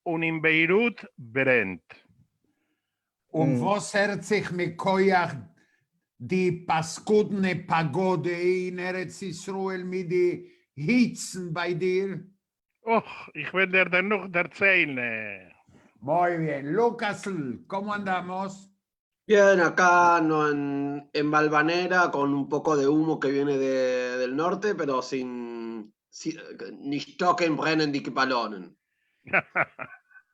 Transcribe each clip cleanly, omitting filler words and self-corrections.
und in Beirut brennt. Und was hört sich mit Koyach die paskudne Pagode in Eretz Israel mit die Hitzen bei dir? Och, ich will dir dann noch erzählen. Muy bien. Lucas, ¿cómo andamos? Bien, acá no en Valvanera con un poco de humo que viene del norte, pero nicht stocken, brennen die Ballonen.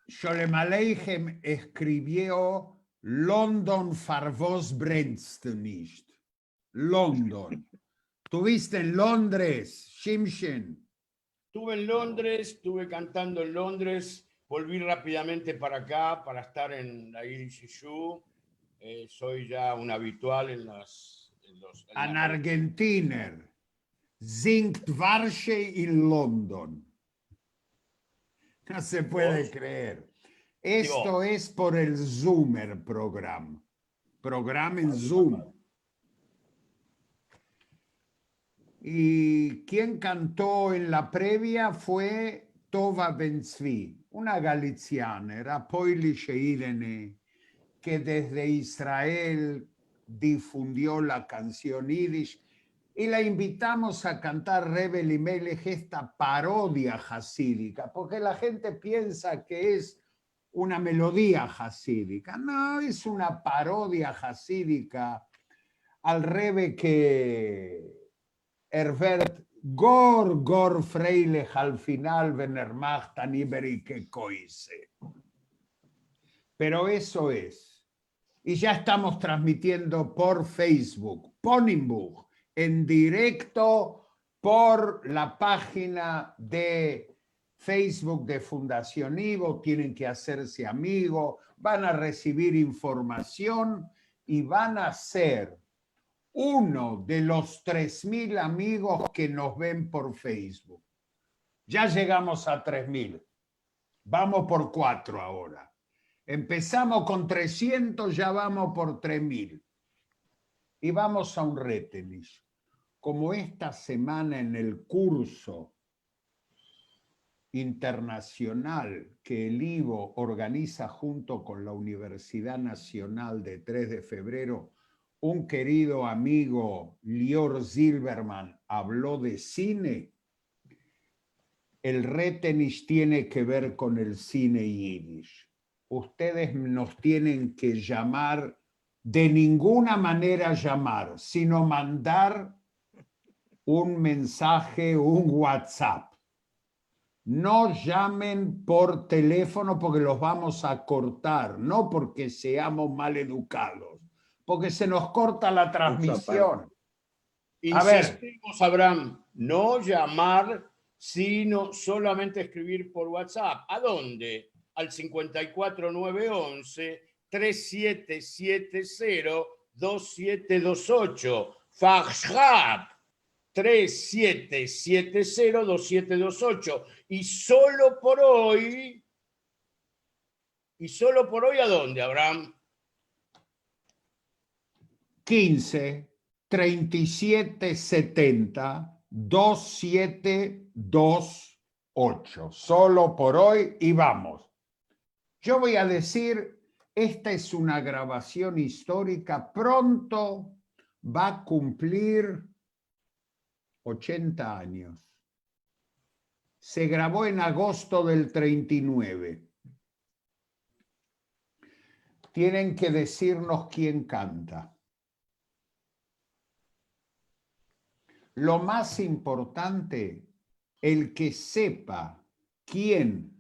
Sholem Aleichem escribió London Farvos brennst du nicht. London. ¿Tuviste en Londres, Shimshin? Estuve en Londres, estuve cantando en Londres, volví rápidamente para acá para estar en la ICU. Soy ya un habitual en los... An Argentiner singt Varsche in London. No se puede creer. Esto es por el Zoomer programa. Programa en Zoom. Y quien cantó en la previa fue Tova Ben-Zvi, una galiciana, era Poilische Irene, que desde Israel difundió la canción Yiddish y la invitamos a cantar Rebbe Elimelech, esta parodia jasídica, porque la gente piensa que es una melodía jasídica. No, es una parodia jasídica al Rebbe que Herbert Gor Freilich al final Venermacht Iberike Koise. Pero eso es. Y ya estamos transmitiendo por Facebook, Ponybook, en directo por la página de Facebook de Fundación Ivo. Tienen que hacerse amigos, van a recibir información y van a ser uno de los 3.000 amigos que nos ven por Facebook. Ya llegamos a 3.000. Vamos por 4 ahora. Empezamos con 300, ya vamos por 3.000. Y vamos a un retenis. Como esta semana en el curso internacional que el IVO organiza junto con la Universidad Nacional de 3 de febrero, un querido amigo, Lior Zilberman, habló de cine. El retenis tiene que ver con el cine yiddish. Ustedes nos tienen que llamar, de ninguna manera llamar, sino mandar un mensaje, un WhatsApp. No llamen por teléfono porque los vamos a cortar, no porque seamos mal educados, porque se nos corta la transmisión. Insistimos, Abraham, no llamar, sino solamente escribir por WhatsApp. ¿A dónde? Al 54911 3770 2728. Fachab 3770 2728. Y solo por hoy, ¿a dónde, Abraham? 15 37 70 2728. Solo por hoy y vamos. Yo voy a decir, esta es una grabación histórica. Pronto va a cumplir 80 años. Se grabó en agosto del 39. Tienen que decirnos quién canta. Lo más importante, el que sepa quién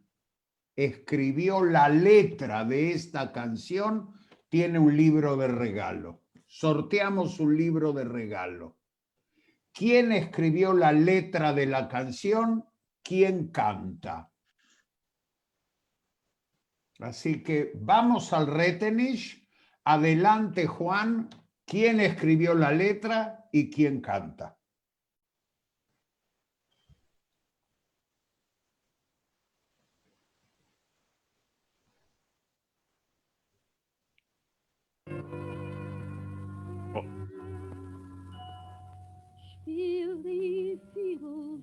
escribió la letra de esta canción, tiene un libro de regalo. Sorteamos un libro de regalo. ¿Quién escribió la letra de la canción? ¿Quién canta? Así que vamos al retenish. Adelante, Juan. ¿Quién escribió la letra y quién canta? Spiel die Fiedel,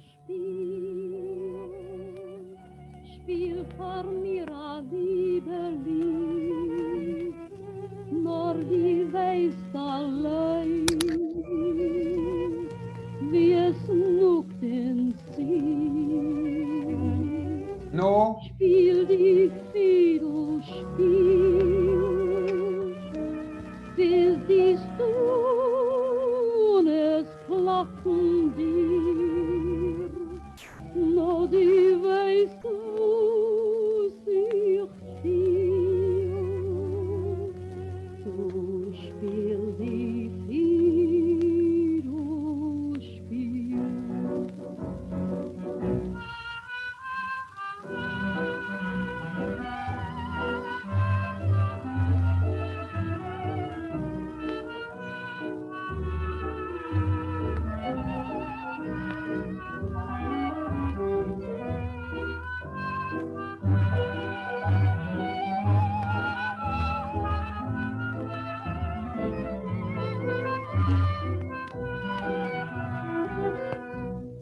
spiel voor mir a liebe lief, nur die weist allein, wie es nukt in sie. No, Spiel die Fiedel, spiel, bis die Stones klopfen dir. No, die weißt, wo sich fiel. Du spiel die Fiedel, spiel.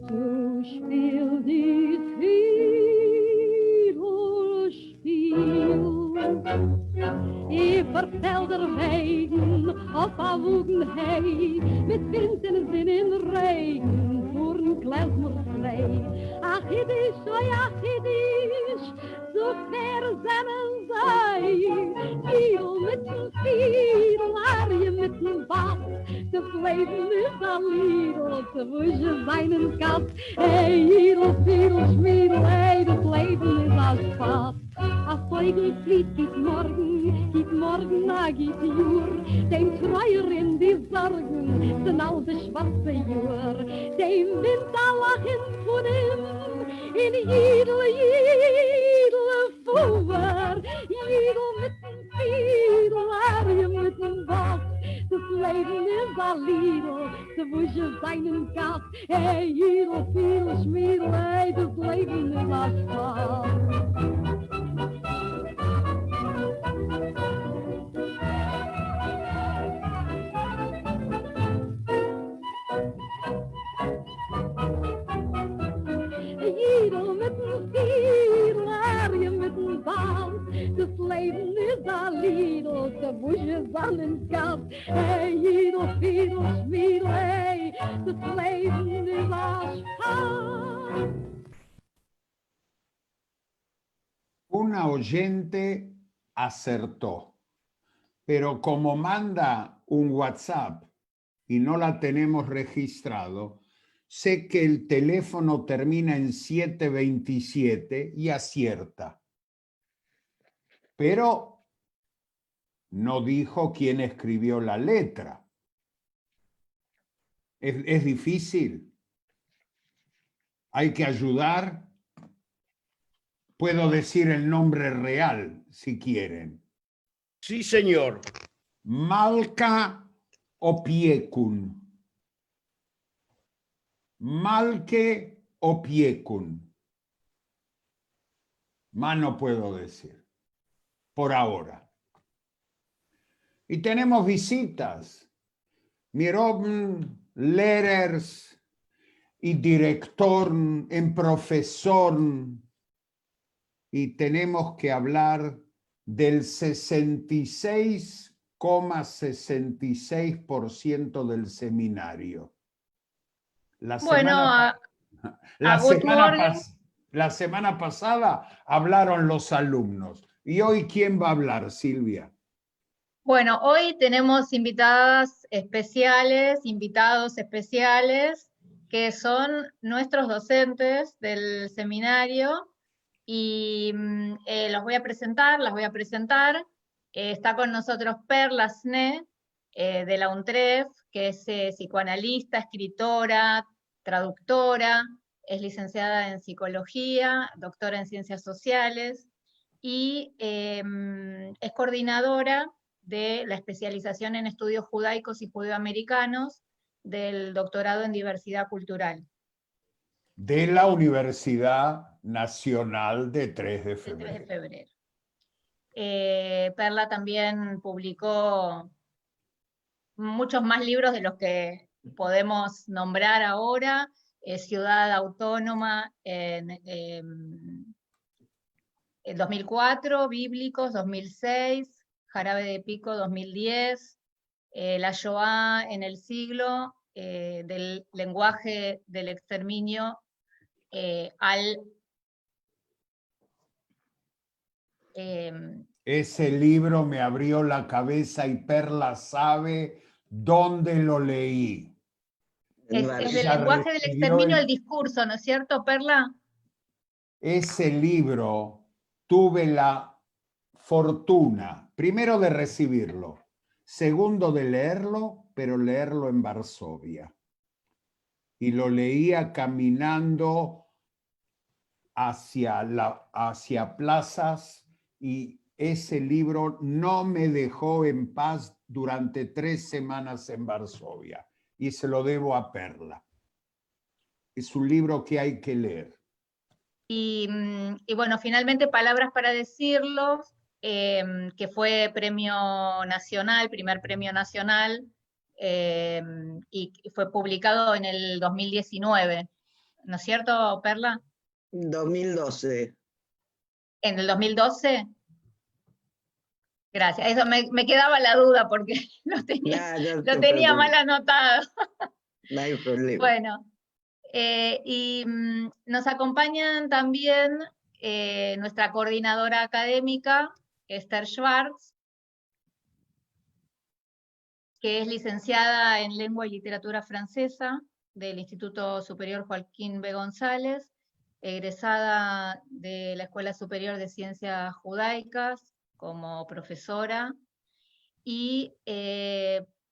Du spiel die Fiedel, spiel. Ich vertel der Wegen auf a Wogenhei, mit Wind in Sinn in Regen, vorn Klezmer frei. Ach, Jiddisch, oi, ach, Jiddisch, so fair sennen sei. Fiedel mit dem Fiedel, Arie mit dem Bass, das Leben ist a Liedl, zu wusche seinen Gast. Hey, Jidl, Fiedel, Schmiedel, hey, das Leben ist a Spaß. A Vogel fliegt, geht morgen, na geht Jür, dem Treuer in die Sorgen, sind all die schwarze Jür, dem Wind a lachen von ihm, in Jidl, Fuhr, Jidl mit dem Fiedel, Arie mit dem Bass, das Leben ist a Liedl, zu wusche seinen Gast, hey, Jidl, Fiedel, Schmiedel, hey, das Leben ist a Spaß. Jidl mit dem Fiedel, Arie mit dem Bass, das Leben ist a Liedl, zu wusche seinen Gast, hey, Jidl, Fiedel, Schmiedel, hey, das Leben ist a Spaß. una oyente acertó, pero como manda un WhatsApp y no la tenemos registrado, sé que el teléfono termina en 727 y acierta. Pero no dijo quién escribió la letra. Es difícil. Hay que ayudar. Puedo decir el nombre real, si quieren. Sí, señor. Malka Opiekun. Malke Opiekun. Más no puedo decir. Por ahora. Y tenemos visitas. Mirobn, letters y director en profesor. Y tenemos que hablar del 66,66% del seminario. La semana pasada hablaron los alumnos. ¿Y hoy quién va a hablar, Silvia? Bueno, hoy tenemos invitados especiales, que son nuestros docentes del seminario, y las voy a presentar. Está con nosotros Perla Sne, de la UNTREF, que es psicoanalista, escritora, traductora, es licenciada en psicología, doctora en ciencias sociales, y es coordinadora de la especialización en estudios judaicos y judeoamericanos del doctorado en diversidad cultural. De la Universidad Nacional de 3 de febrero. 3 de febrero. Perla también publicó muchos más libros de los que podemos nombrar ahora. Ciudad Autónoma, 2004, Bíblicos, 2006, Jarabe de Pico, 2010, La Shoah en el siglo, del lenguaje del exterminio al... Ese libro me abrió la cabeza y Perla sabe dónde lo leí. es del Ella lenguaje del recibió exterminio al discurso, ¿no es cierto, Perla? ese libro tuve la fortuna, primero de recibirlo, segundo de leerlo, pero leerlo en Varsovia. Y lo leía caminando hacia plazas, y ese libro no me dejó en paz durante 3 semanas en Varsovia, y se lo debo a Perla. Es un libro que hay que leer. Y bueno, finalmente Palabras para decirlo, que fue premio nacional, primer premio nacional, y fue publicado en el 2019, ¿no es cierto, Perla? 2012. ¿En el 2012? Gracias, eso me quedaba la duda porque lo tenía mal anotado. No hay problema. Bueno, y nos acompañan también nuestra coordinadora académica, Esther Schwartz, que es licenciada en Lengua y Literatura Francesa del Instituto Superior Joaquín B. González, egresada de la Escuela Superior de Ciencias Judaicas como profesora, y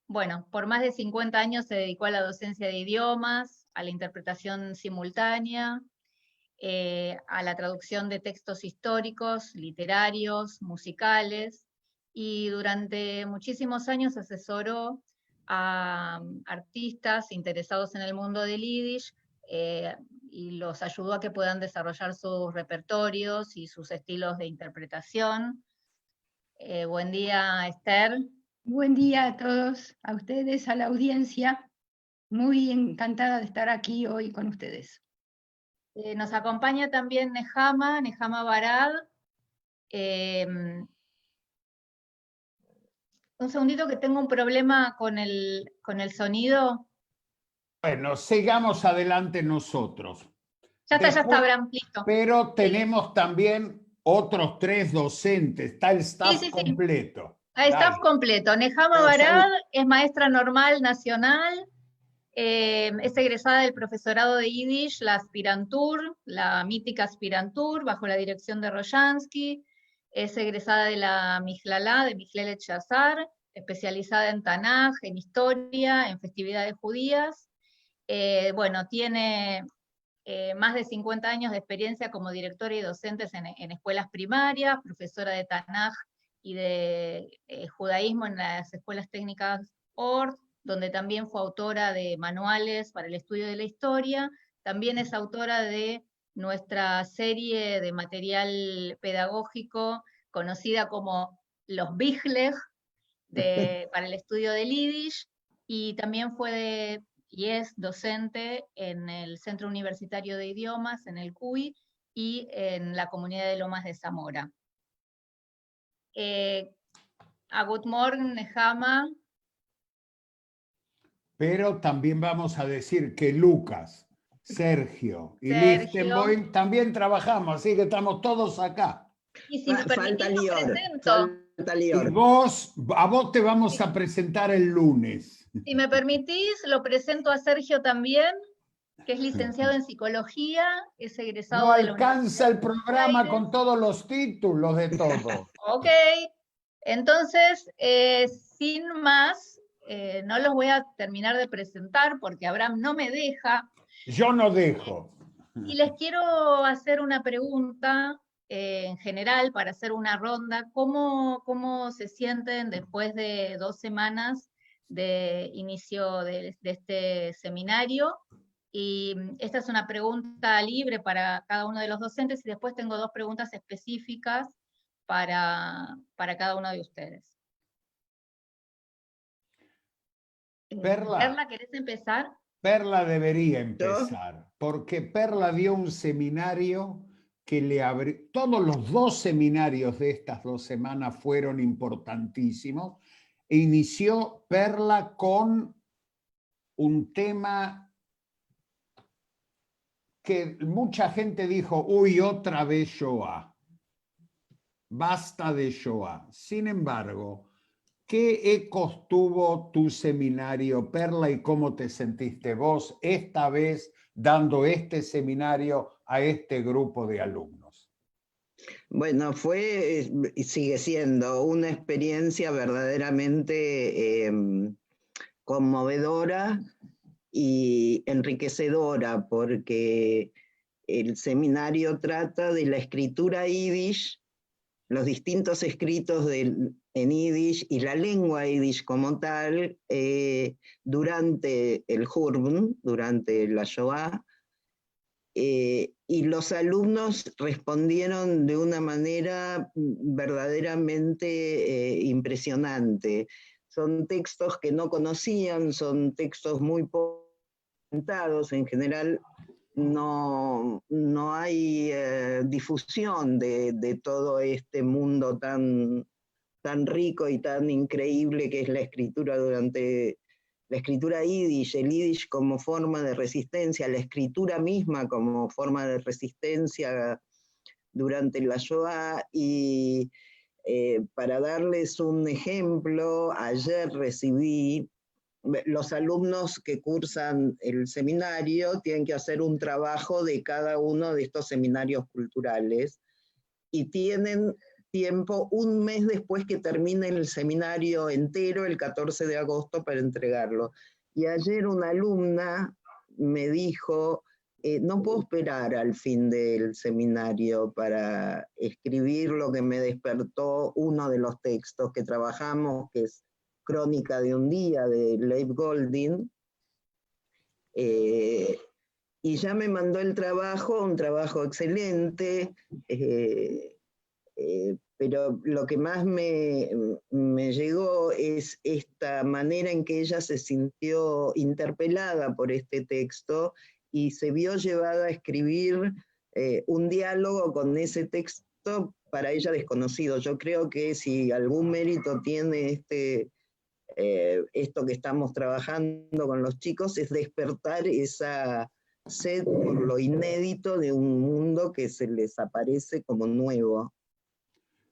bueno, por más de 50 años se dedicó a la docencia de idiomas, a la interpretación simultánea, a la traducción de textos históricos, literarios, musicales, y durante muchísimos años asesoró a artistas interesados en el mundo del Yiddish, y los ayudó a que puedan desarrollar sus repertorios y sus estilos de interpretación. Buen día, Esther. Buen día a todos, a ustedes, a la audiencia. Muy encantada de estar aquí hoy con ustedes. Nos acompaña también Nehama Barad. Un segundito que tengo un problema con el sonido. Bueno, sigamos adelante nosotros. Ya está, Abraham, listo. Pero tenemos también otros 3 docentes, está el staff Sí. completo. Staff completo. Nehama Barad es maestra normal nacional, es egresada del profesorado de Yiddish, la Aspirantur, la mítica Aspirantur, bajo la dirección de Rojansky. Es egresada de la Mijlalá, de Mijlelet Shazar, especializada en Tanaj, en historia, en festividades judías. Bueno, tiene más de 50 años de experiencia como directora y docentes en escuelas primarias, profesora de Tanaj y de judaísmo en las escuelas técnicas ORT, donde también fue autora de manuales para el estudio de la historia. También es autora de nuestra serie de material pedagógico conocida como Los Bichlech, para el estudio del Yiddish, y también y es docente en el Centro Universitario de Idiomas, en el CUI, y en la comunidad de Lomas de Zamora. A Good Morning, Nehama. Pero también vamos a decir que Lucas, Sergio y Lichtenboim también trabajamos, así que estamos todos acá. Y si me permitís, lo presento. Y a vos te vamos a presentar el lunes. Si me permitís, lo presento a Sergio también, que es licenciado en Psicología, es egresado de la alcanza el programa con todos los títulos de todo. Ok, entonces, sin más, no los voy a terminar de presentar porque Abraham no me deja. Yo no dejo. Y les quiero hacer una pregunta en general para hacer una ronda. ¿Cómo se sienten después de 2 semanas de inicio de este seminario? Y esta es una pregunta libre para cada uno de los docentes, y después tengo 2 preguntas específicas para cada uno de ustedes. Perla, ¿querés empezar? Perla debería empezar, porque Perla dio un seminario que todos los 2 seminarios de estas 2 semanas fueron importantísimos, e inició Perla con un tema que mucha gente dijo, uy, otra vez Shoah, basta de Shoah. Sin embargo, ¿qué ecos tuvo tu seminario, Perla, y cómo te sentiste vos esta vez dando este seminario a este grupo de alumnos? Bueno, fue y sigue siendo una experiencia verdaderamente conmovedora y enriquecedora, porque el seminario trata de la escritura yiddish, los distintos escritos en yiddish y la lengua yiddish como tal durante el Hurban, durante la Shoah, y los alumnos respondieron de una manera verdaderamente impresionante. Son textos que no conocían, son textos muy poco comentados. En general no hay difusión de todo este mundo tan rico y tan increíble que es la escritura la escritura yiddish, el yiddish como forma de resistencia, la escritura misma como forma de resistencia durante la Shoah. Y para darles un ejemplo, ayer recibí, los alumnos que cursan el seminario tienen que hacer un trabajo de cada uno de estos seminarios culturales y tienen tiempo un mes después que termine el seminario entero, el 14 de agosto, para entregarlo. Y ayer una alumna me dijo, no puedo esperar al fin del seminario para escribir lo que me despertó uno de los textos que trabajamos, que es Crónica de un día, de Leif Goldin, y ya me mandó el trabajo, un trabajo excelente, pero lo que más me llegó es esta manera en que ella se sintió interpelada por este texto y se vio llevada a escribir un diálogo con ese texto para ella desconocido. Yo creo que si algún mérito tiene esto que estamos trabajando con los chicos, es despertar esa sed por lo inédito de un mundo que se les aparece como nuevo.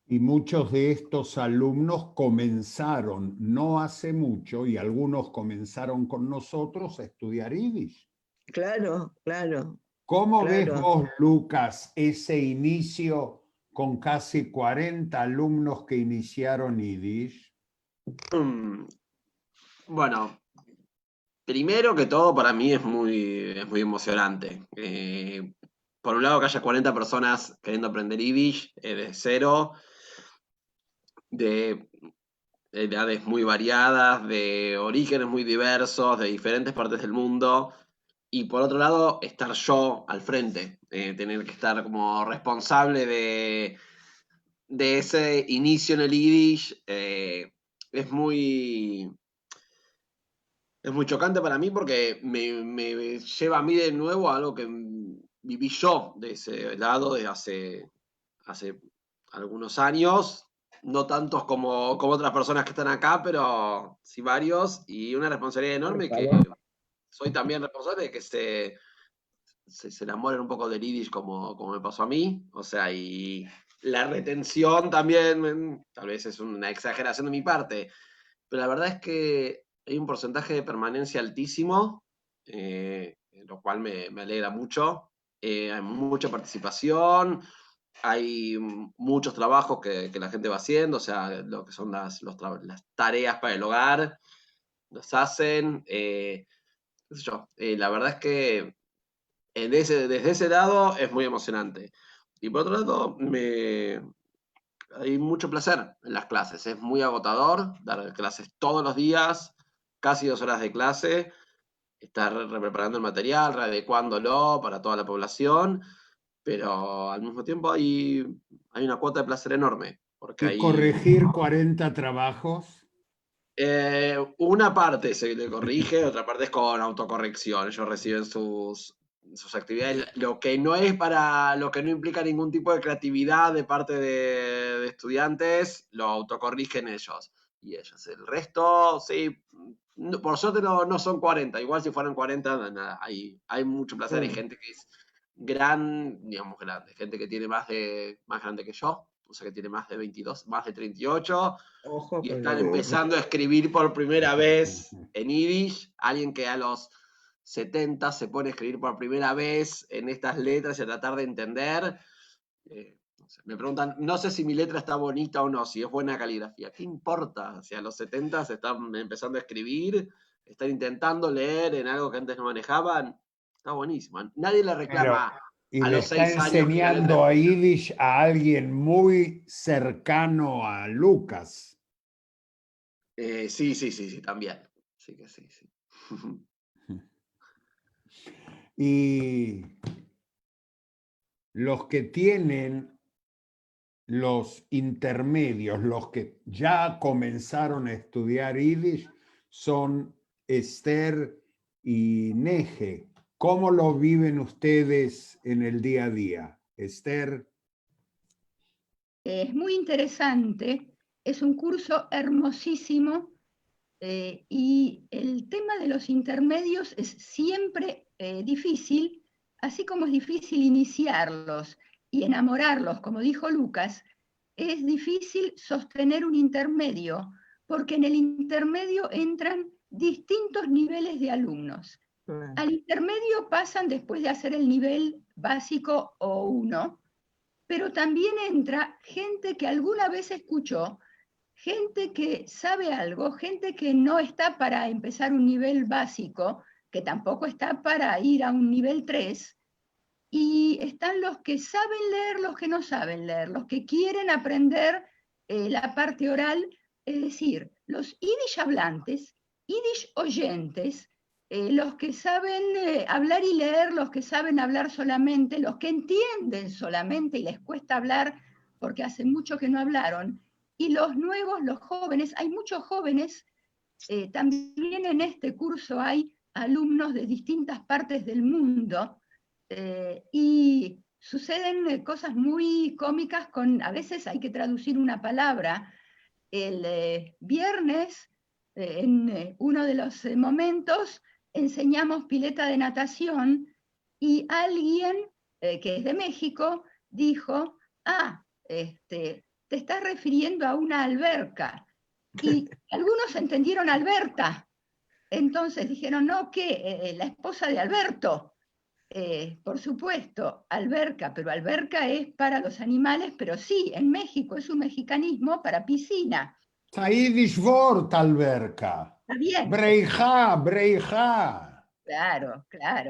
Y muchos de estos alumnos comenzaron no hace mucho, y algunos comenzaron con nosotros a estudiar yiddish. Claro, claro. ¿Cómo claro. ves vos, Lucas, ese inicio con casi 40 alumnos que iniciaron yiddish? Bueno, primero que todo para mí es muy emocionante. Por un lado que haya 40 personas queriendo aprender yiddish de cero, de edades muy variadas, de orígenes muy diversos, de diferentes partes del mundo. Y por otro lado, estar yo al frente, tener que estar como responsable de ese inicio en el yiddish, es muy chocante para mí porque me lleva a mí de nuevo a algo que viví yo de ese lado de hace algunos años, no tantos como otras personas que están acá, pero sí varios, y una responsabilidad enorme que soy también responsable de que se enamoren un poco del yiddish como me pasó a mí, o sea, y la retención también, tal vez es una exageración de mi parte, pero la verdad es que hay un porcentaje de permanencia altísimo, lo cual me alegra mucho. Hay mucha participación, hay muchos trabajos que la gente va haciendo, o sea, lo que son las tareas para el hogar, los hacen. Qué sé yo, la verdad es que desde ese lado es muy emocionante. Y por otro lado, hay mucho placer en las clases, es muy agotador dar clases todos los días, casi 2 horas de clase, estar preparando el material, readecuándolo para toda la población, pero al mismo tiempo hay una cuota de placer enorme. Porque ¿Y corregir 40 trabajos? Una parte se le corrige, otra parte es con autocorrección. Ellos reciben sus actividades, lo que no implica ningún tipo de creatividad de parte de estudiantes, lo autocorrigen ellos y ellas. El resto, sí, por suerte no son 40, igual si fueran 40, nada, hay mucho placer, hay gente que es digamos grande, gente que tiene más grande que yo, o sea que tiene más de 22, más de 38, Ojo y con están lo- empezando a escribir por primera vez en Yiddish, alguien que a los 70 se pone a escribir por primera vez en estas letras y a tratar de entender. No sé, me preguntan, no sé si mi letra está bonita o no, si es buena caligrafía. ¿Qué importa? Si a los 70 se están empezando a escribir, están intentando leer en algo que antes no manejaban, está buenísimo. Nadie le reclama Y a le los está 6 años que la letra enseñando a Yiddish a alguien muy cercano a Lucas. Sí, también. Sí que sí. Y los que tienen los intermedios, los que ya comenzaron a estudiar Yiddish, son Esther y Neje. ¿Cómo lo viven ustedes en el día a día? Esther. Es muy interesante, es un curso hermosísimo y el tema de los intermedios es siempre difícil, así como es difícil iniciarlos y enamorarlos, como dijo Lucas, es difícil sostener un intermedio, porque en el intermedio entran distintos niveles de alumnos. Al intermedio pasan después de hacer el nivel básico o 1, pero también entra gente que alguna vez escuchó, gente que sabe algo, gente que no está para empezar un nivel básico, que tampoco está para ir a un nivel 3, y están los que saben leer, los que no saben leer, los que quieren aprender la parte oral, es decir, los yiddish hablantes, yiddish oyentes, los que saben hablar y leer, los que saben hablar solamente, los que entienden solamente y les cuesta hablar porque hace mucho que no hablaron, y los nuevos, los jóvenes, hay muchos jóvenes, también en este curso hay alumnos de distintas partes del mundo, y suceden cosas muy cómicas a veces hay que traducir una palabra. El viernes, en uno de los momentos, enseñamos pileta de natación y alguien que es de México dijo, te estás refiriendo a una alberca. Y algunos entendieron Alberta. Entonces dijeron, no, ¿qué? La esposa de Alberto. Por supuesto, alberca, pero alberca es para los animales, pero sí, en México es un mexicanismo para piscina. Yiddish Wort, alberca. Está bien. Breija. Claro.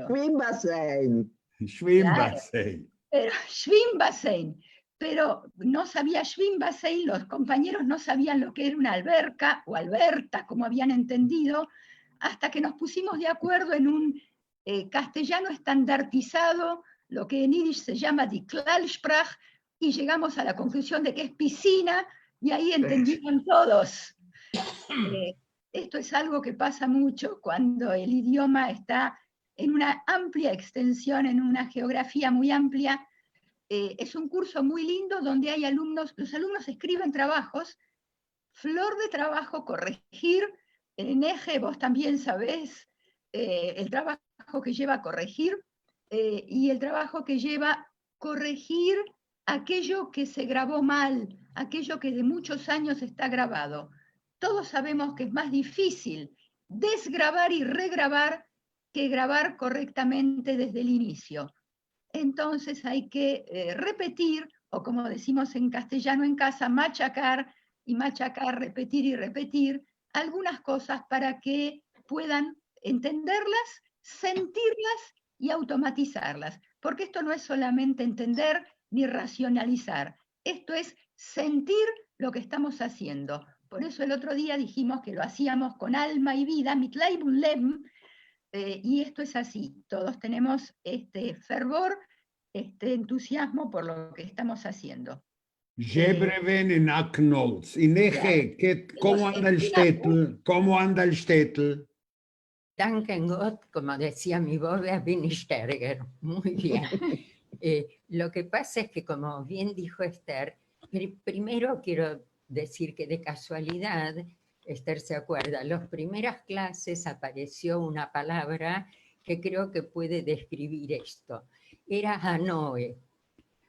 Schwimmbassén. Schwimmbassén. Pero Schwimmbassén. Pero no sabía Schwimmbassén, los compañeros no sabían lo que era una alberca o alberta, como habían entendido, hasta que nos pusimos de acuerdo en un castellano estandartizado, lo que en yiddish se llama die Klalsprach, y llegamos a la conclusión de que es piscina, y ahí entendieron todos. Esto es algo que pasa mucho cuando el idioma está en una amplia extensión, en una geografía muy amplia. Es un curso muy lindo donde hay alumnos, los alumnos escriben trabajos, flor de trabajo, corregir, en eje vos también sabés el trabajo que lleva corregir y el trabajo que lleva corregir aquello que se grabó mal, aquello que de muchos años está grabado. Todos sabemos que es más difícil desgrabar y regrabar que grabar correctamente desde el inicio. Entonces hay que repetir, o como decimos en castellano en casa, machacar y machacar, repetir y repetir algunas cosas para que puedan entenderlas, sentirlas y automatizarlas. Porque esto no es solamente entender ni racionalizar, esto es sentir lo que estamos haciendo. Por eso el otro día dijimos que lo hacíamos con alma y vida, mit Leib und Leben, y esto es así, todos tenemos este fervor, este entusiasmo por lo que estamos haciendo. Jebreven en Aknolz. Ineje, ¿cómo anda el Städtel? ¿Cómo anda el Städtel? Danke Gott, como decía mi Bobia Winisterger, muy bien. Lo que pasa es que, como bien dijo Esther, primero quiero decir que de casualidad, Esther se acuerda, en las primeras clases apareció una palabra que creo que puede describir esto. Era anoe,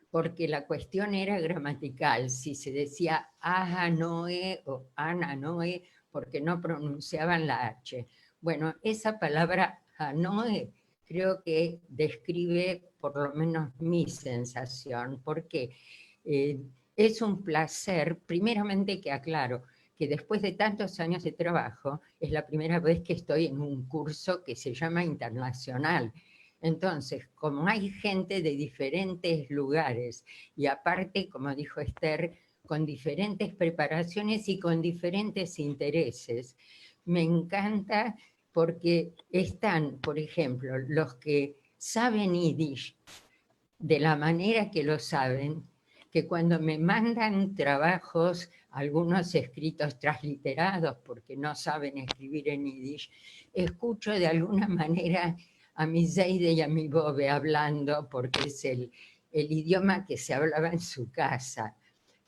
porque la cuestión era gramatical, si se decía ahanoe o ananoe, porque no pronunciaban la H. Bueno, esa palabra anoe creo que describe por lo menos mi sensación, porque es un placer, primeramente que aclaro, que después de tantos años de trabajo, es la primera vez que estoy en un curso que se llama internacional. Entonces, como hay gente de diferentes lugares y aparte, como dijo Esther, con diferentes preparaciones y con diferentes intereses, me encanta porque están, por ejemplo, los que saben Yiddish de la manera que lo saben, que cuando me mandan trabajos, algunos escritos transliterados porque no saben escribir en Yiddish, escucho de alguna manera a mi Zeide y a mi Bobe hablando porque es el idioma que se hablaba en su casa.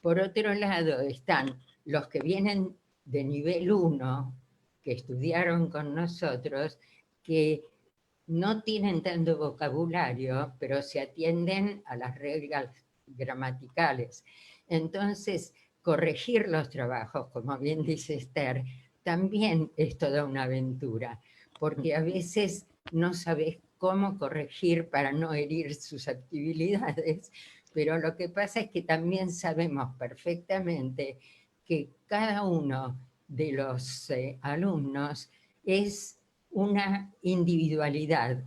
Por otro lado están los que vienen de nivel 1, que estudiaron con nosotros, que no tienen tanto vocabulario, pero se atienden a las reglas gramaticales. Entonces, corregir los trabajos, como bien dice Esther, también es toda una aventura, porque a veces no sabes cómo corregir para no herir susceptibilidades, pero lo que pasa es que también sabemos perfectamente que cada uno de los alumnos es una individualidad.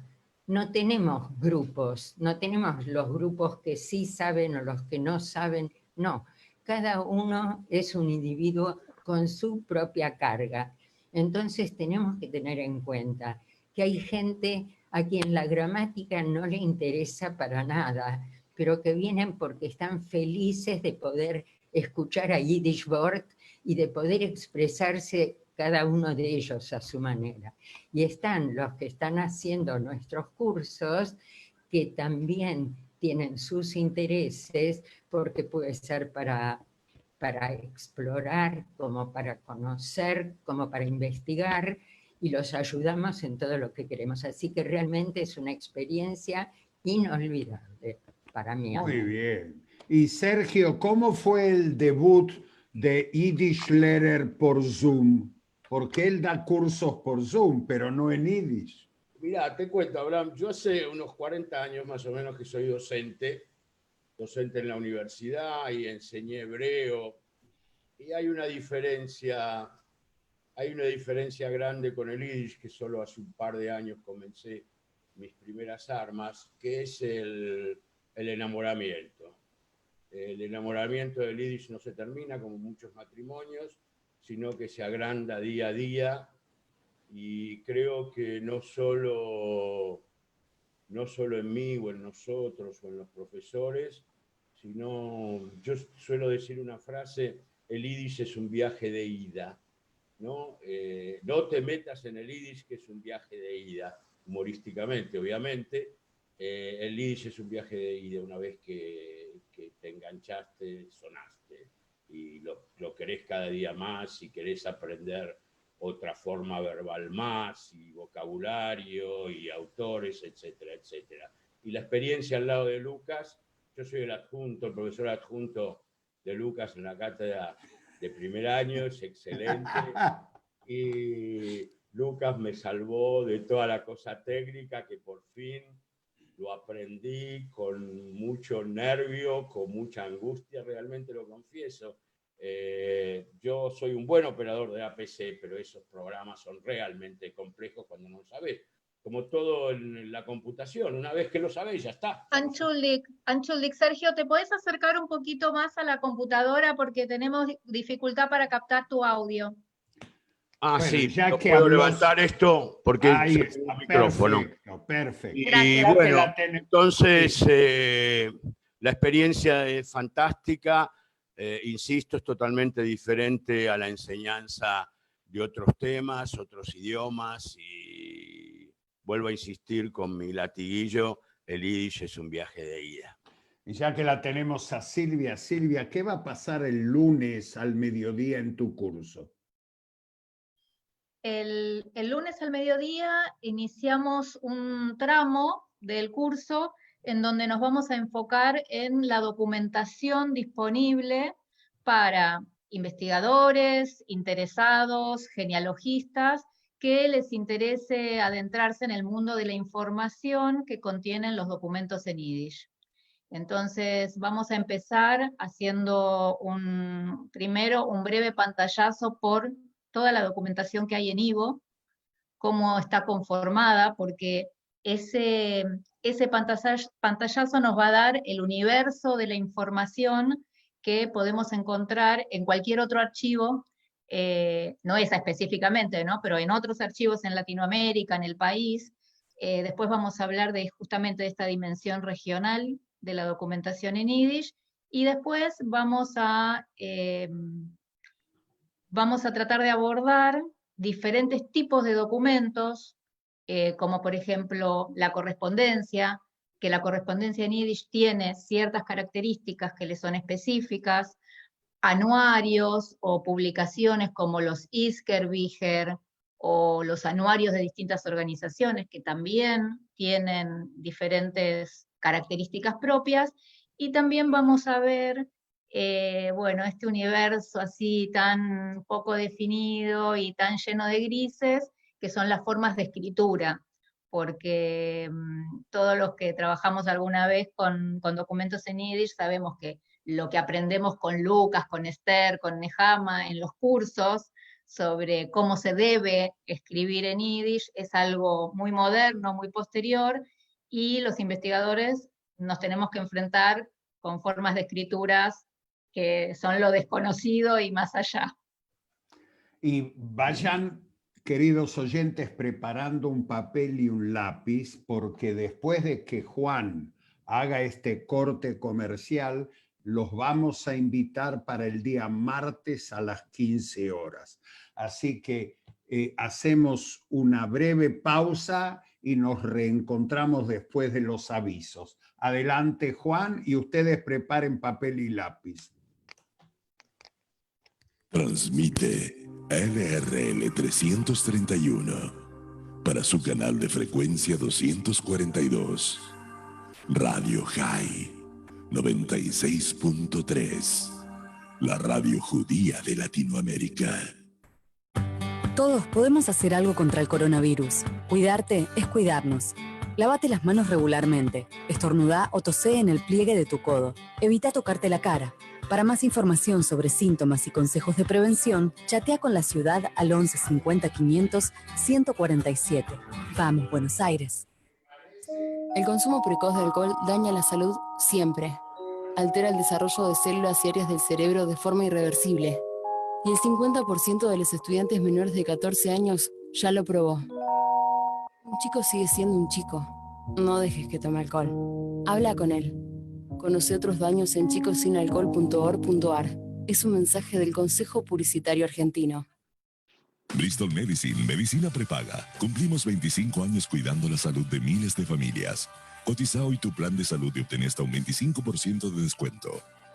No tenemos grupos, no tenemos los grupos que sí saben o los que no saben, no. Cada uno es un individuo con su propia carga. Entonces tenemos que tener en cuenta que hay gente a quien la gramática no le interesa para nada, pero que vienen porque están felices de poder escuchar a Yiddish Wort y de poder expresarse cada uno de ellos a su manera. Y están los que están haciendo nuestros cursos, que también tienen sus intereses, porque puede ser para explorar, como para conocer, como para investigar, y los ayudamos en todo lo que queremos. Así que realmente es una experiencia inolvidable para mí. Muy bien. Y Sergio, ¿cómo fue el debut de Yiddish Lehrer por Zoom? Porque él da cursos por Zoom, pero no en Yiddish. Mirá, te cuento, Abraham, yo hace unos 40 años más o menos que soy docente en la universidad y enseñé hebreo, y hay una diferencia grande con el Yiddish, que solo hace un par de años comencé mis primeras armas, que es el enamoramiento. El enamoramiento del Yiddish no se termina como muchos matrimonios, sino que se agranda día a día, y creo que no solo en mí o en nosotros o en los profesores, sino, yo suelo decir una frase: el Yiddish es un viaje de ida, ¿no? No te metas en el Yiddish, que es un viaje de ida, humorísticamente, obviamente. El Yiddish es un viaje de ida. Una vez que te enganchaste, sonaste, y lo querés cada día más, y querés aprender otra forma verbal más, y vocabulario, y autores, etcétera, etcétera. Y la experiencia al lado de Lucas, yo soy el profesor adjunto de Lucas en la cátedra de primer año, es excelente, y Lucas me salvó de toda la cosa técnica, que por fin lo aprendí con mucho nervio, con mucha angustia, realmente lo confieso. Yo soy un buen operador de APC, pero esos programas son realmente complejos cuando no lo sabés. Como todo en la computación, una vez que lo sabés, ya está. Anchulik, Sergio, ¿te podés acercar un poquito más a la computadora porque tenemos dificultad para captar tu audio? Ah, Bueno, sí, ya no que puedo habló- levantar esto porque Ahí es está, el micrófono. perfecto, perfecto. Y Gracias. Ya que bueno, la tenemos. entonces la experiencia es fantástica. Insisto, es totalmente diferente a la enseñanza de otros temas, otros idiomas, y vuelvo a insistir con mi latiguillo, el Yiddish es un viaje de ida. Y ya que la tenemos a Silvia, Silvia, ¿qué va a pasar el lunes al mediodía en tu curso? El lunes al mediodía iniciamos un tramo del curso en donde nos vamos a enfocar en la documentación disponible para investigadores, interesados, genealogistas, que les interese adentrarse en el mundo de la información que contienen los documentos en Yiddish. Entonces vamos a empezar haciendo primero un breve pantallazo por toda la documentación que hay en Ivo, cómo está conformada, porque ese pantallazo nos va a dar el universo de la información que podemos encontrar en cualquier otro archivo, no esa específicamente, ¿no? Pero en otros archivos en Latinoamérica, en el país. Después vamos a hablar justamente de esta dimensión regional de la documentación en Yiddish, y después vamos a tratar de abordar diferentes tipos de documentos, como por ejemplo la correspondencia, que la correspondencia en Yiddish tiene ciertas características que le son específicas, anuarios o publicaciones como los Iskerbücher o los anuarios de distintas organizaciones que también tienen diferentes características propias, y también vamos a ver bueno, este universo así tan poco definido y tan lleno de grises, que son las formas de escritura, porque todos los que trabajamos alguna vez con documentos en Yiddish sabemos que lo que aprendemos con Lucas, con Esther, con Nehama en los cursos sobre cómo se debe escribir en Yiddish es algo muy moderno, muy posterior, y los investigadores nos tenemos que enfrentar con formas de escrituras que son lo desconocido y más allá. Y vayan, queridos oyentes, preparando un papel y un lápiz, porque después de que Juan haga este corte comercial, los vamos a invitar para el día martes a las 15 horas. Así que hacemos una breve pausa y nos reencontramos después de los avisos. Adelante, Juan, y ustedes preparen papel y lápiz. Transmite LRL 331 para su canal de frecuencia 242. Radio High 96.3. La radio judía de Latinoamérica. Todos podemos hacer algo contra el coronavirus. Cuidarte es cuidarnos. Lávate las manos regularmente. Estornudá o tosé en el pliegue de tu codo. Evita tocarte la cara. Para más información sobre síntomas y consejos de prevención, chatea con la ciudad al 11 50 500 147. Vamos, Buenos Aires. El consumo precoz de alcohol daña la salud siempre. Altera el desarrollo de células y áreas del cerebro de forma irreversible. Y el 50% de los estudiantes menores de 14 años ya lo probó. Un chico sigue siendo un chico. No dejes que tome alcohol. Habla con él. Conoce otros daños en chicosinalcohol.org.ar. Es un mensaje del Consejo Publicitario Argentino. Bristol Medicine, medicina prepaga. Cumplimos 25 años cuidando la salud de miles de familias. Cotiza hoy tu plan de salud y obtén hasta un 25% de descuento.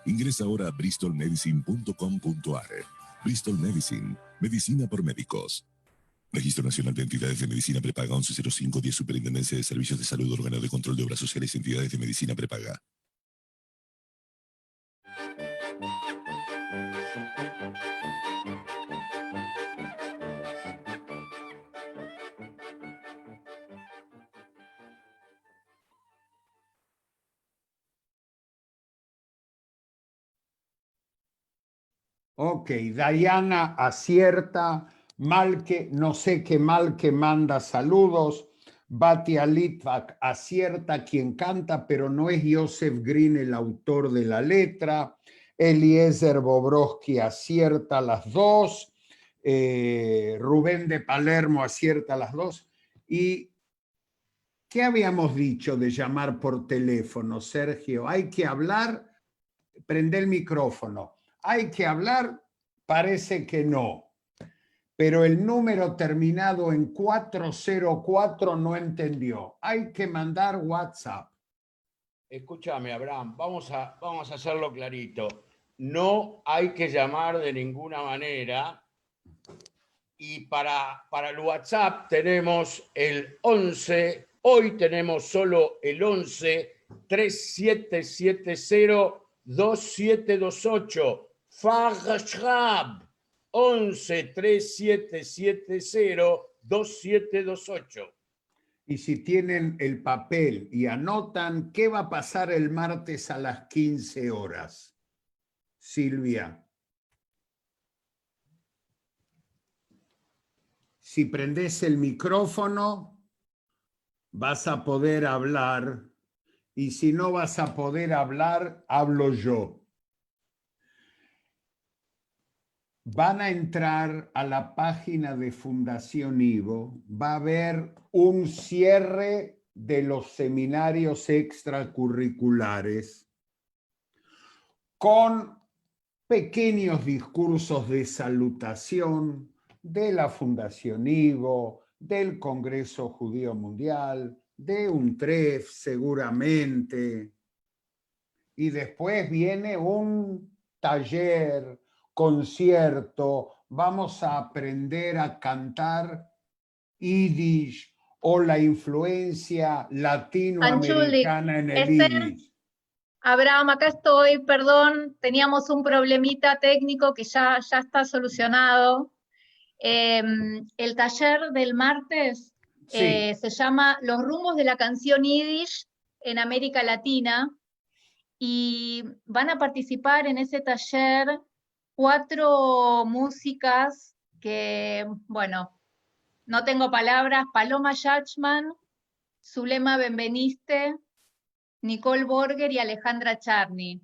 Ingresa ahora a bristolmedicine.com.ar. Bristol Medicine, medicina por médicos. Registro Nacional de Entidades de Medicina Prepaga 110510, Superintendencia de Servicios de Salud, órgano de control de obras sociales y entidades de medicina prepaga. Ok, Diana acierta, Malke, no sé qué Malke manda saludos, Batia Litvak acierta, quien canta, pero no es Joseph Green el autor de la letra, Eliezer Bobrovsky acierta las dos, Rubén de Palermo acierta las dos. ¿Y qué habíamos dicho de llamar por teléfono, Sergio? Hay que hablar, prende el micrófono. Hay que hablar, parece que no. pero el número terminado en 404 no entendió. Hay que mandar WhatsApp. Escúchame, Abraham, vamos a hacerlo clarito. No hay que llamar de ninguna manera. Y para el WhatsApp tenemos el 11, hoy tenemos solo el 11 3770-2728. Fagschab 11 3770-2728. Y si tienen el papel y anotan, ¿qué va a pasar el martes a las 15 horas? Silvia. Si prendes el micrófono, vas a poder hablar. Y si no vas a poder hablar, hablo yo. Van a entrar a la página de Fundación Ivo, va a haber un cierre de los seminarios extracurriculares con pequeños discursos de salutación de la Fundación Ivo, del Congreso Judío Mundial, de UNTREF seguramente, y después viene un taller, concierto, vamos a aprender a cantar Yiddish o la influencia latinoamericana en el Yiddish. Abraham, acá estoy, perdón, teníamos un problemita técnico que ya está solucionado. El taller del martes se llama Los rumbos de la canción Yiddish en América Latina, y van a participar en ese taller 4 músicas que, bueno, no tengo palabras: Paloma Yachman, Zulema Benveniste, Nicole Borger y Alejandra Charny.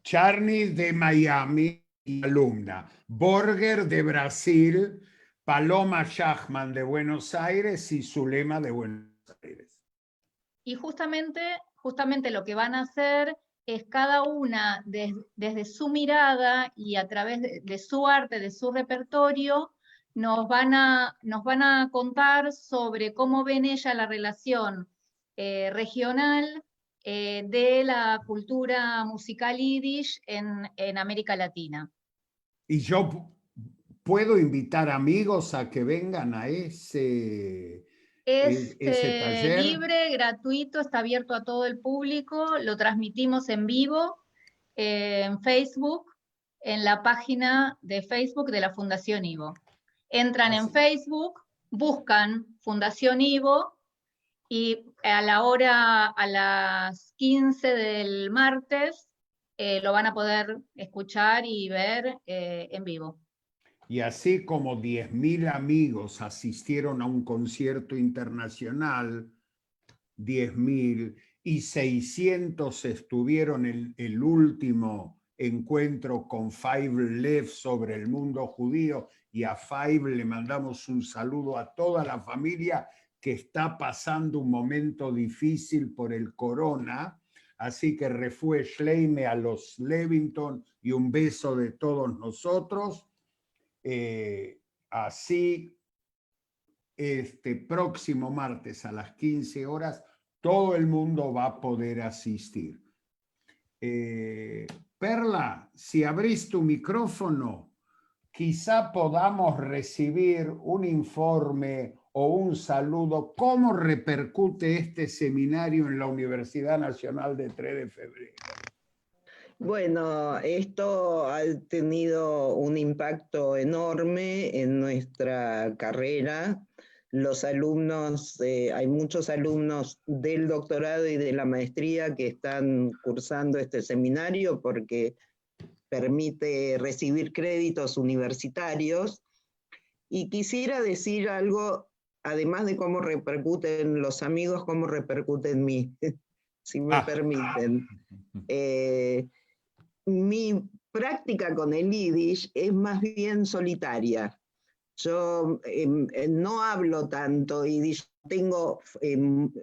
Charny de Miami, alumna. Borger de Brasil, Paloma Yachman de Buenos Aires y Zulema de Buenos Aires. Y justamente lo que van a hacer es cada una desde su mirada y a través de su arte, de su repertorio, nos van a contar sobre cómo ven ella la relación regional de la cultura musical yiddish en América Latina. Y yo puedo invitar amigos a que vengan a ese taller. Libre, gratuito, está abierto a todo el público, lo transmitimos en vivo en Facebook, en la página de Facebook de la Fundación Ivo. Entran en Facebook, buscan Fundación Ivo y a las 15 del martes lo van a poder escuchar y ver en vivo. Y así como 10.000 amigos asistieron a un concierto internacional, 10.000, y 600 estuvieron en el último encuentro con Five Lev sobre el mundo judío, y a Five le mandamos un saludo a toda la familia que está pasando un momento difícil por el corona. Así que refue Shleime a los Levington y un beso de todos nosotros. Así, este próximo martes a las 15 horas, todo el mundo va a poder asistir. Perla, si abrís tu micrófono, quizá podamos recibir un informe o un saludo. ¿Cómo repercute este seminario en la Universidad Nacional de 3 de Febrero? Bueno, esto ha tenido un impacto enorme en nuestra carrera. Los alumnos, hay muchos alumnos del doctorado y de la maestría que están cursando este seminario porque permite recibir créditos universitarios. Y quisiera decir algo, además de cómo repercuten los amigos, cómo repercute en mí, si me permiten. Mi práctica con el Yiddish es más bien solitaria. Yo no hablo tanto Yiddish, tengo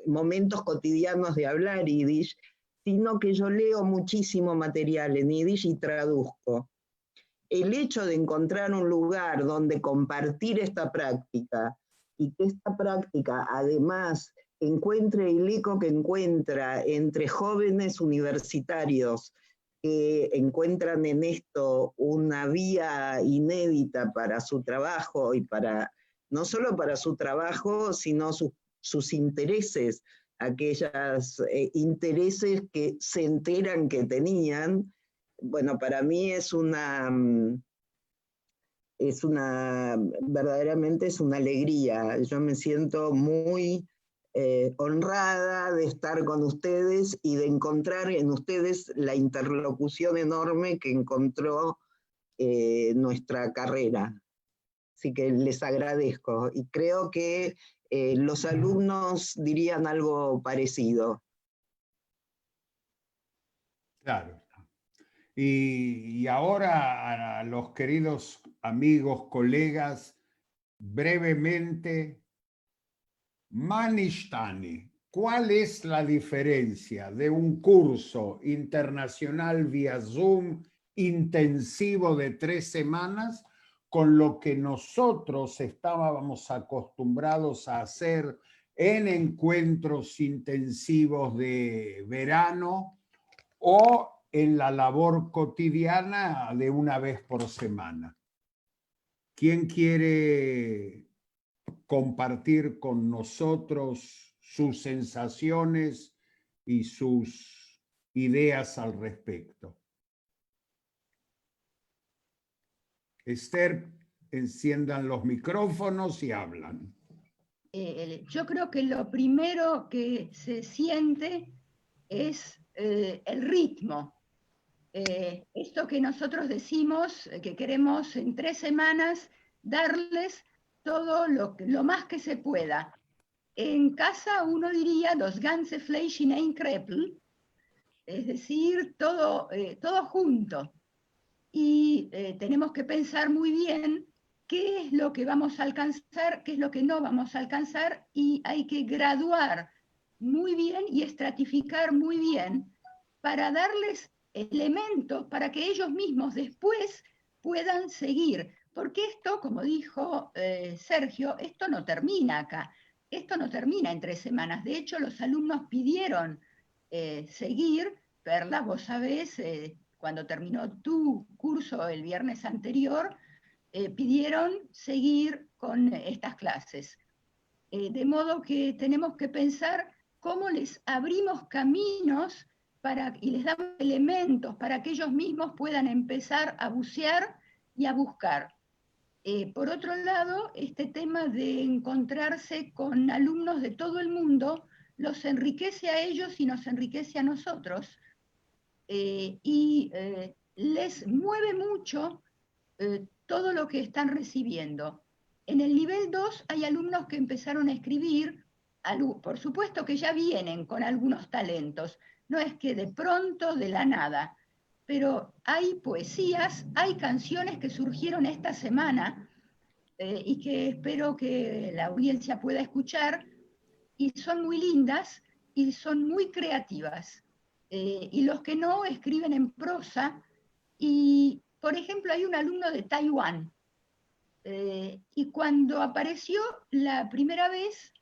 momentos cotidianos de hablar Yiddish, sino que yo leo muchísimo material en Yiddish y traduzco. el hecho de encontrar un lugar donde compartir esta práctica y que esta práctica además encuentre el eco que encuentra entre jóvenes universitarios que encuentran en esto una vía inédita para su trabajo y para, no solo para su trabajo, sino sus intereses, aquellos intereses que se enteran que tenían. Bueno, para mí verdaderamente es una alegría. Yo me siento muy honrada de estar con ustedes y de encontrar en ustedes la interlocución enorme que encontró nuestra carrera. Así que les agradezco y creo que los alumnos dirían algo parecido. Claro. Y ahora a los queridos amigos, colegas, brevemente, Manishtani, ¿cuál es la diferencia de un curso internacional vía Zoom intensivo de 3 semanas con lo que nosotros estábamos acostumbrados a hacer en encuentros intensivos de verano o en la labor cotidiana de una vez por semana? ¿Quién quiere compartir con nosotros sus sensaciones y sus ideas al respecto? Esther, enciendan los micrófonos y hablan. Yo creo que lo primero que se siente es el ritmo. Esto que nosotros decimos, que queremos en 3 semanas darles todo lo más que se pueda. En casa uno diría das ganze Fleisch in ein Krepel, es decir, todo junto. Y tenemos que pensar muy bien qué es lo que vamos a alcanzar, qué es lo que no vamos a alcanzar, y hay que graduar muy bien y estratificar muy bien para darles elementos para que ellos mismos después puedan seguir. Porque esto, como dijo Sergio, esto no termina acá, esto no termina en 3 semanas. De hecho, los alumnos pidieron seguir. Perla, vos sabés, cuando terminó tu curso el viernes anterior, pidieron seguir con estas clases. De modo que tenemos que pensar cómo les abrimos caminos y les damos elementos para que ellos mismos puedan empezar a bucear y a buscar. Por otro lado, este tema de encontrarse con alumnos de todo el mundo los enriquece a ellos y nos enriquece a nosotros. Les mueve mucho todo lo que están recibiendo. En el nivel 2 hay alumnos que empezaron a escribir, por supuesto que ya vienen con algunos talentos, no es que de pronto, de la nada, pero hay poesías, hay canciones que surgieron esta semana y que espero que la audiencia pueda escuchar, y son muy lindas y son muy creativas. Y los que no escriben en prosa, y por ejemplo hay un alumno de Taiwán, y cuando apareció la primera vez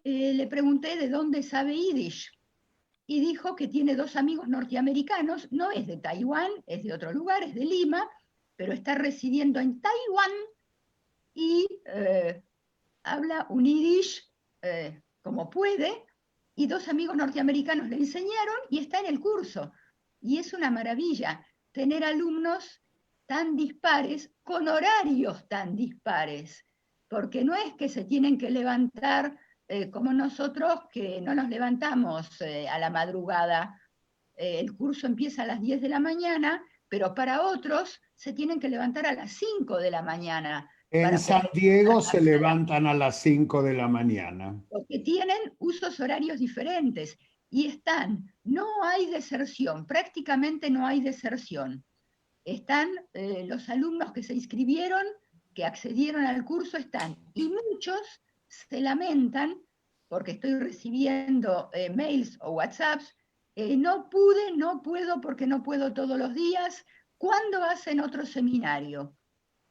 le pregunté de dónde sabe Yiddish, y dijo que tiene 2 amigos norteamericanos, no es de Taiwán, es de otro lugar, es de Lima, pero está residiendo en Taiwán y habla un Yiddish como puede, y 2 amigos norteamericanos le enseñaron y está en el curso. Y es una maravilla tener alumnos tan dispares, con horarios tan dispares, porque no es que se tienen que levantar como nosotros, que no nos levantamos a la madrugada. El curso empieza a las 10 de la mañana, pero para otros se tienen que levantar a las 5 de la mañana. En San Diego se levantan a las 5 de la mañana. Porque tienen usos horarios diferentes y no hay deserción, prácticamente no hay deserción. Están los alumnos que se inscribieron, que accedieron al curso, están, y muchos se lamentan, porque estoy recibiendo mails o WhatsApps, no puedo porque no puedo todos los días, ¿cuándo hacen otro seminario?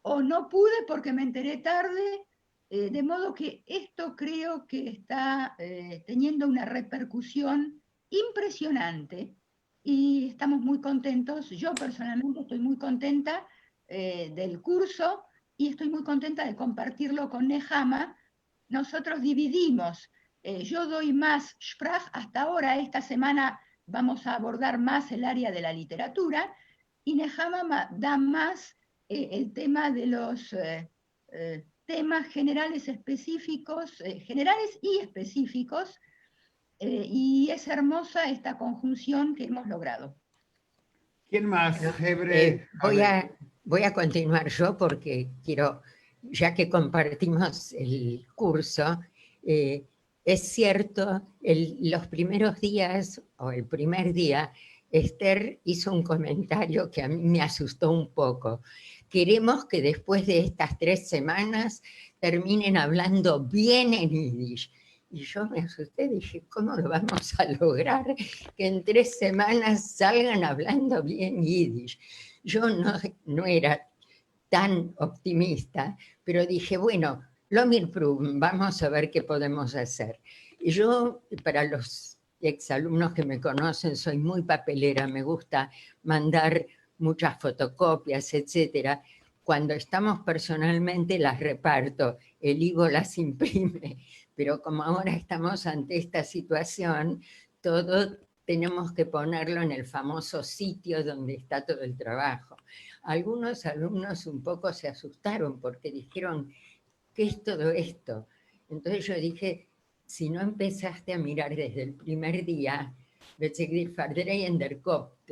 O no pude porque me enteré tarde, de modo que esto creo que está teniendo una repercusión impresionante y estamos muy contentos. Yo personalmente estoy muy contenta del curso y estoy muy contenta de compartirlo con Nehama. Nosotros dividimos, yo doy más Sprach hasta ahora, esta semana vamos a abordar más el área de la literatura y Nehama da más el tema de los temas generales específicos, generales y específicos, y es hermosa esta conjunción que hemos logrado. ¿Quién más, Hebre? Voy a continuar yo porque quiero, ya que compartimos el curso, es cierto, los primeros días, o el primer día, Esther hizo un comentario que a mí me asustó un poco. Queremos que después de estas 3 semanas terminen hablando bien en yiddish. Y yo me asusté, dije, ¿cómo lo vamos a lograr que en 3 semanas salgan hablando bien yiddish? Yo no era tan optimista, pero dije, bueno, Lomir Prum, vamos a ver qué podemos hacer. Y yo, para los exalumnos que me conocen, soy muy papelera, me gusta mandar muchas fotocopias, etcétera. Cuando estamos personalmente las reparto, el Ivo las imprime, pero como ahora estamos ante esta situación, todo tenemos que ponerlo en el famoso sitio donde está todo el trabajo. Algunos alumnos un poco se asustaron porque dijeron, ¿qué es todo esto? Entonces yo dije, si no empezaste a mirar desde el primer día, te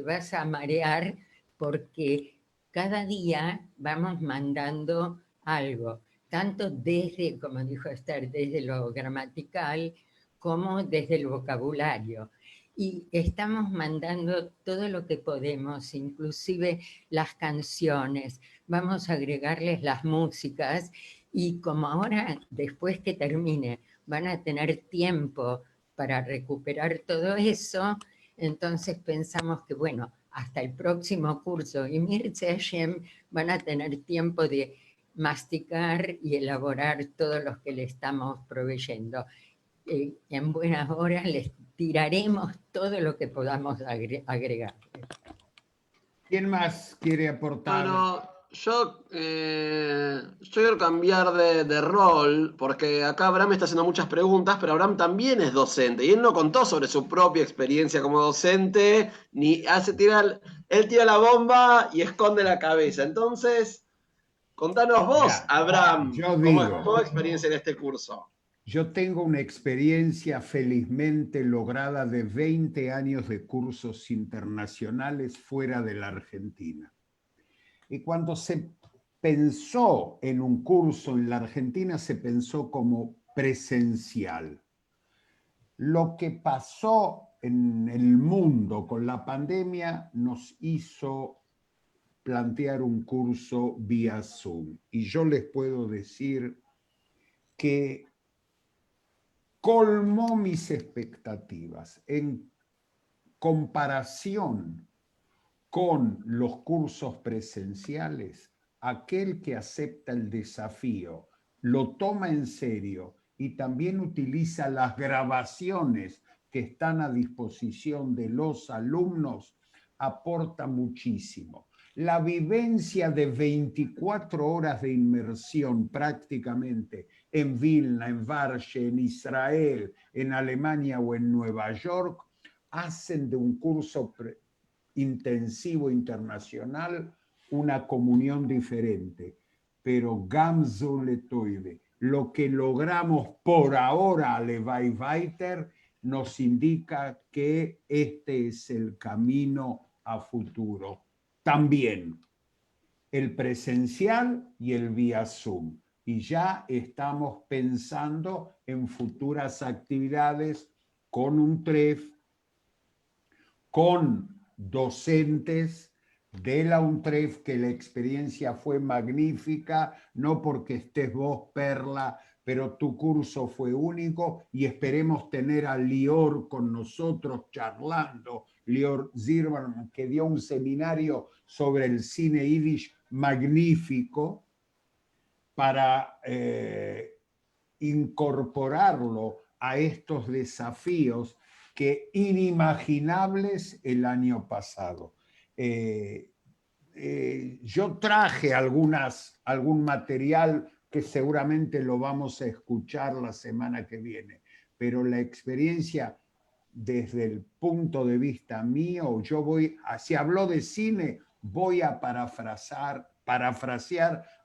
vas a marear porque cada día vamos mandando algo, tanto desde, como dijo Esther, desde lo gramatical como desde el vocabulario. Y estamos mandando todo lo que podemos, inclusive las canciones, vamos a agregarles las músicas y como ahora, después que termine, van a tener tiempo para recuperar todo eso, entonces pensamos que, bueno, hasta el próximo curso, y Mirza Hashem van a tener tiempo de masticar y elaborar todos los que le estamos proveyendo. En buenas horas les tiraremos todo lo que podamos agregar. ¿Quién más quiere aportar? Bueno, yo quiero cambiar de rol, porque acá Abraham está haciendo muchas preguntas, pero Abraham también es docente, y él no contó sobre su propia experiencia como docente, ni él tira la bomba y esconde la cabeza. Entonces, contanos vos, Abraham, ¿cómo experiencia en este curso? Yo tengo una experiencia felizmente lograda de 20 años de cursos internacionales fuera de la Argentina. Y cuando se pensó en un curso en la Argentina, se pensó como presencial. Lo que pasó en el mundo con la pandemia nos hizo plantear un curso vía Zoom. Y yo les puedo decir que colmó mis expectativas en comparación con los cursos presenciales. Aquel que acepta el desafío, lo toma en serio y también utiliza las grabaciones que están a disposición de los alumnos, aporta muchísimo. La vivencia de 24 horas de inmersión prácticamente en Vilna, en Varshe, en Israel, en Alemania o en Nueva York, hacen de un curso intensivo internacional una comunión diferente. Pero Gamzu Letoide, lo que logramos por ahora, Levai Weiter, nos indica que este es el camino a futuro. También el presencial y el vía Zoom. Y ya estamos pensando en futuras actividades con un TREF, con docentes de la UNTREF, que la experiencia fue magnífica, no porque estés vos, Perla, pero tu curso fue único y esperemos tener a Lior con nosotros charlando, Lior Zierman, que dio un seminario sobre el cine yiddish magnífico para incorporarlo a estos desafíos que inimaginables el año pasado. Yo traje algún material que seguramente lo vamos a escuchar la semana que viene, pero la experiencia desde el punto de vista mío, si habló de cine, voy a parafrasear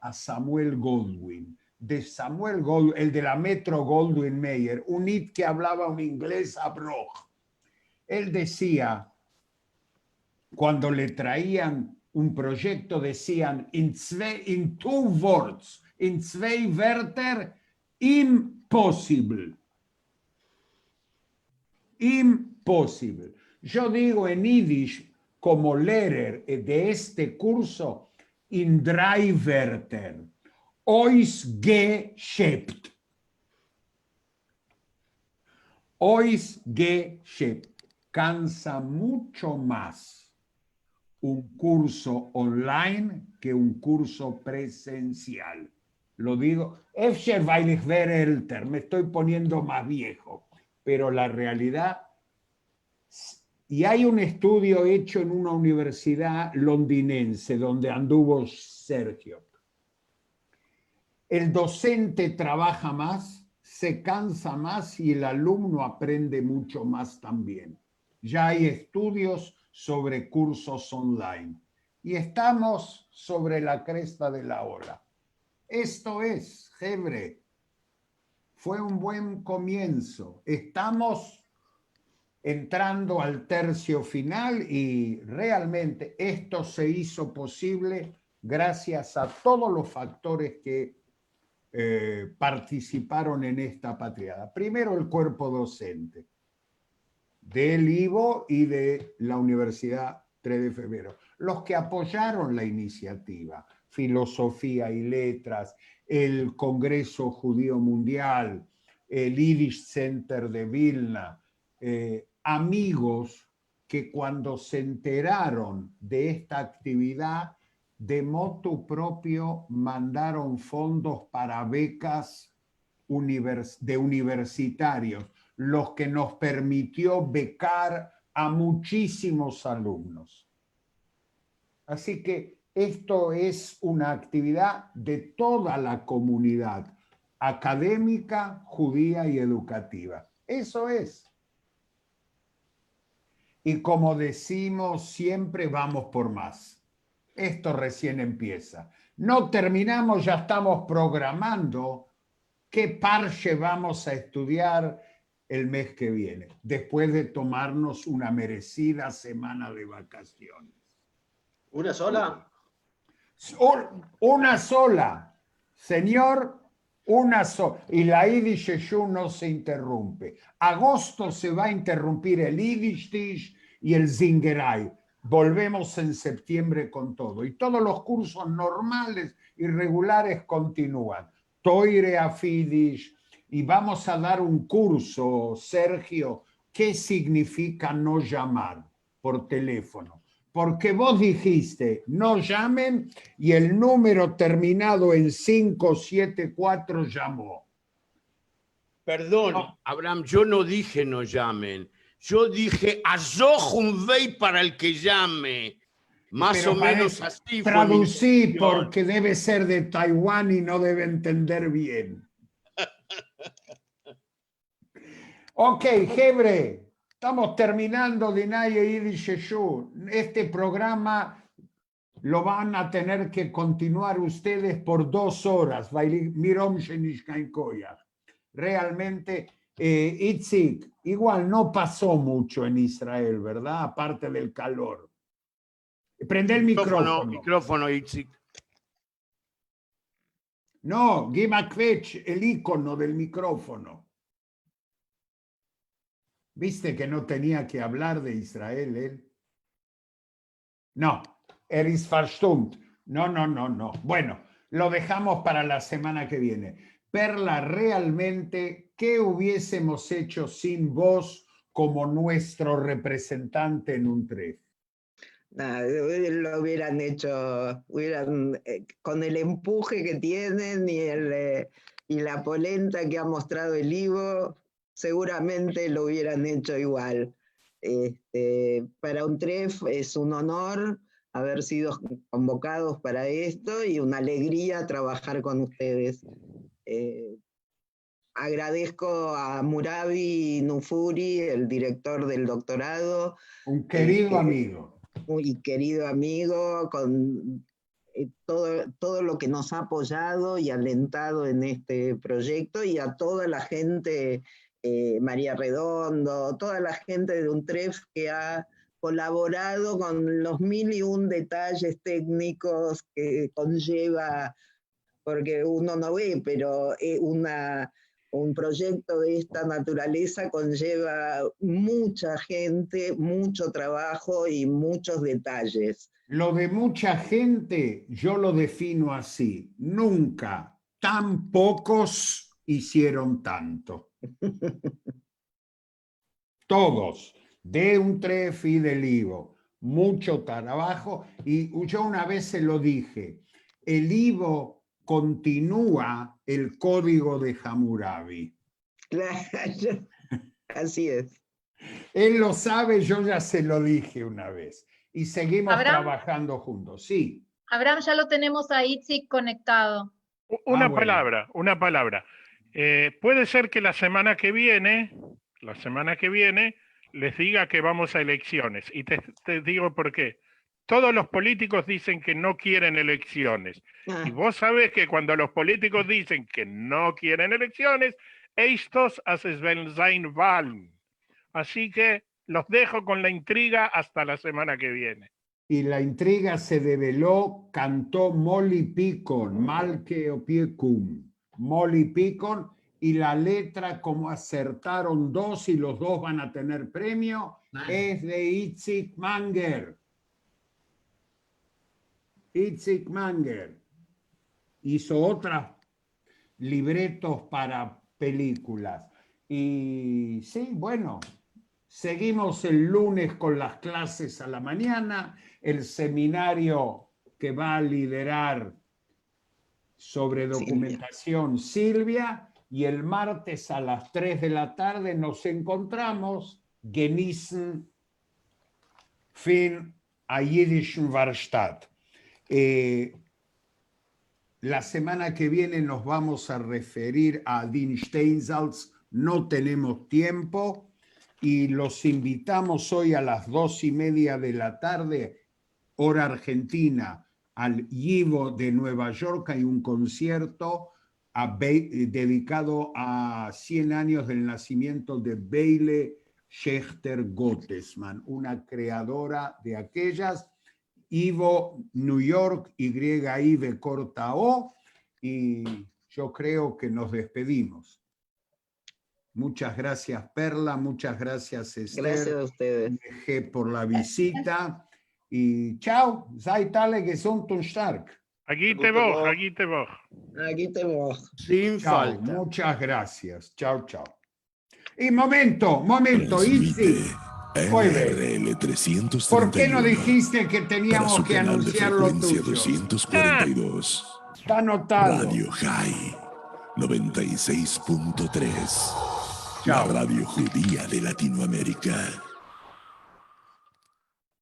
a Samuel Goldwyn. De Samuel Goldwyn, el de la Metro Goldwyn Mayer, un IT que hablaba un inglés abroj. Él decía, cuando le traían un proyecto, decían in two words, in zwei Wörter, impossible. Impossible. Yo digo en Yiddish, como Lehrer de este curso, in drei Wörter, Ausgeschöpft. Ausgeschöpft. Cansa mucho más un curso online que un curso presencial. Lo digo, Efscher, weil ich wäre älter, me estoy poniendo más viejo, pero la realidad, y hay un estudio hecho en una universidad londinense donde anduvo Sergio. El docente trabaja más, se cansa más y el alumno aprende mucho más también. Ya hay estudios sobre cursos online y estamos sobre la cresta de la ola. Esto es, Hebre, fue un buen comienzo. Estamos entrando al tercio final y realmente esto se hizo posible gracias a todos los factores que participaron en esta patriada. Primero, el cuerpo docente del IVO y de la Universidad 3 de Febrero, los que apoyaron la iniciativa, Filosofía y Letras, el Congreso Judío Mundial, el Yiddish Center de Vilna, amigos que cuando se enteraron de esta actividad, de motu propio mandaron fondos para becas de universitarios, los que nos permitió becar a muchísimos alumnos. Así que esto es una actividad de toda la comunidad académica, judía y educativa. Eso es. Y como decimos, siempre vamos por más. Esto recién empieza. No terminamos, ya estamos programando qué parche vamos a estudiar el mes que viene, después de tomarnos una merecida semana de vacaciones. ¿Una sola? Una sola, señor, una sola. Y la Yiddish Yeshu no se interrumpe. Agosto se va a interrumpir el Yiddish Tish y el Zingerai. Volvemos en septiembre con todo. Y todos los cursos normales y regulares continúan. Toire a Fidish. Y vamos a dar un curso, Sergio, ¿qué significa no llamar por teléfono? Porque vos dijiste, no llamen, y el número terminado en 574 llamó. Perdón, no. Abraham, yo no dije no llamen. Yo dije, azoj un vey para el que llame. Más pero o menos así. Traducí porque debe ser de Taiwán y no debe entender bien. Ok, Hebre, estamos terminando Dinaye Yiddish Yeshu. Este programa lo van a tener que continuar ustedes por 2 horas. Realmente, Itzik, igual no pasó mucho en Israel, ¿verdad? Aparte del calor. Prende el micrófono. Micrófono, Itzik. No, Gimakvech, el icono del micrófono. ¿Viste que no tenía que hablar de Israel él? No, ist verstummt. No. Bueno, lo dejamos para la semana que viene. Perla, realmente, ¿qué hubiésemos hecho sin vos como nuestro representante en un TREF? Nada, lo hubieran hecho, con el empuje que tienen y la polenta que ha mostrado el Ivo, seguramente lo hubieran hecho igual. Para UNTREF es un honor haber sido convocados para esto y una alegría trabajar con ustedes. Agradezco a Murabi Nufuri, el director del doctorado. Un querido amigo. Muy querido amigo, con todo lo que nos ha apoyado y alentado en este proyecto, y a toda la gente, María Redondo, toda la gente de UNTREF que ha colaborado con los 1001 detalles técnicos que conlleva, porque uno no ve, pero un proyecto de esta naturaleza conlleva mucha gente, mucho trabajo y muchos detalles. Lo de mucha gente yo lo defino así: nunca tan pocos hicieron tanto. Todos, de UNTREF y del Ivo, mucho trabajo, y yo una vez se lo dije, el Ivo continúa el código de Hammurabi. Claro, así es. Él lo sabe, yo ya se lo dije una vez, y seguimos Abraham, trabajando juntos. Sí. Abraham, ya lo tenemos a Itzik conectado. Una bueno. palabra, una palabra. Puede ser que la semana que viene, les diga que vamos a elecciones. Y te digo por qué. Todos los políticos dicen que no quieren elecciones. Y vos sabés que cuando los políticos dicen que no quieren elecciones, estos hacen sein Wahlen. Así que los dejo con la intriga hasta la semana que viene. Y la intriga se develó, cantó Molly Picon, Malke Opiecum, Molly Picon, y la letra, como acertaron dos y los dos van a tener premio, es de Itzik Manger. Itzik Manger hizo otros libretos para películas. Y sí, bueno, seguimos el lunes con las clases a la mañana, el seminario que va a liderar sobre documentación Silvia, y el martes a las 3 de la tarde nos encontramos, genießen fin a Jiddischen Warstadt. La semana que viene nos vamos a referir a Dean Steinsaltz, no tenemos tiempo, y los invitamos hoy a las 2:30 de la tarde, hora argentina, al Ivo de Nueva York. Hay un concierto dedicado a 100 años del nacimiento de Beile Schechter Gottesman, una creadora de aquellas. Ivo New York, YIV corta O, y yo creo que nos despedimos. Muchas gracias, Perla, muchas gracias, Esther. Gracias a ustedes. Por la visita. Y chao, seid alle gesund und stark. Aquí te voy, aquí te voy. Aquí te voy. Sin falta. Muchas gracias. Chao, chao. Y momento, Itzi. NRL 331. ¿Por qué no dijiste que teníamos que anunciar lo tuyo? 242. Está anotado. Radio High 96.3. La radio judía de Latinoamérica.